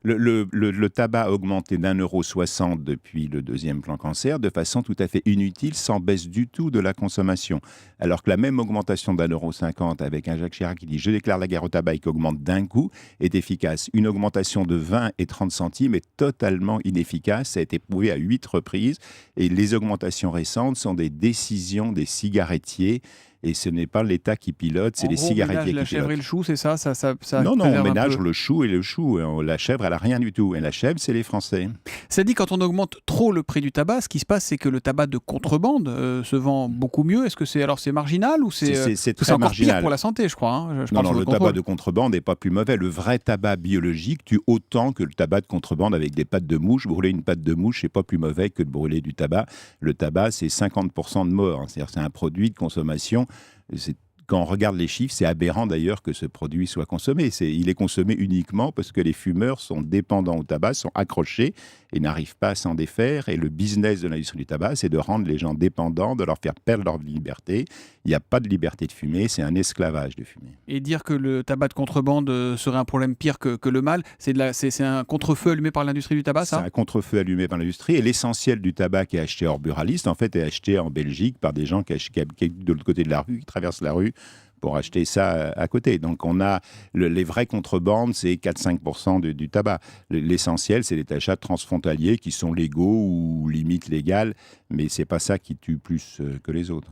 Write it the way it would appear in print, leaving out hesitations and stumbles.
Le tabac a augmenté d'1,60 € depuis le deuxième plan cancer de façon tout à fait inutile, sans baisse du tout de la consommation. Alors que la même augmentation d'1,50 € avec un Jacques Chirac qui dit « je déclare la guerre au tabac » et qui augmente d'un coup est efficace. Une augmentation de 20 et 30 centimes est totalement inefficace. Ça a été prouvé à 8 reprises. Et les augmentations récentes sont des décisions des cigarettiers. Et ce n'est pas l'État qui pilote, c'est En les gros, on ménage cigarettiers qui la chèvre et pilotent. le chou, c'est ça? Ça Non, on préserve un ménage peu. le chou et le chou. La chèvre, elle n'a rien du tout. Et la chèvre, c'est les Français. Ça dit, quand on augmente trop le prix du tabac, ce qui se passe, c'est que le tabac de contrebande se vend beaucoup mieux. Est-ce que c'est marginal ou C'est c'est très encore pire marginal. pour la santé, je crois, hein? Je Non, parle non, sous le votre tabac contrôle. de contrebande n'est pas plus mauvais. Le vrai tabac biologique tue autant que le tabac de contrebande avec des pattes de mouche. Brûler une patte de mouche, c'est pas plus mauvais que de brûler du tabac. Le tabac, c'est 50% de mort. C'est-à-dire, c'est un produit de consommation. Quand on regarde les chiffres, c'est aberrant d'ailleurs que ce produit soit consommé. Il est consommé uniquement parce que les fumeurs sont dépendants au tabac, sont accrochés et n'arrivent pas à s'en défaire. Et le business de l'industrie du tabac, c'est de rendre les gens dépendants, de leur faire perdre leur liberté. Il n'y a pas de liberté de fumer, c'est un esclavage de fumer. Et dire que le tabac de contrebande serait un problème pire que le mal, c'est un contre-feu allumé par l'industrie du tabac, C'est ça? un contre-feu allumé par l'industrie. Et l'essentiel du tabac qui est acheté hors buraliste, en fait, est acheté en Belgique par des gens qui habitent de l'autre côté de la rue, qui traversent la rue pour acheter ça à côté. Donc, on a les vraies contrebandes, c'est 4-5% du tabac. L'essentiel, c'est les achats transfrontaliers qui sont légaux ou limite légales, mais c'est pas ça qui tue plus que les autres.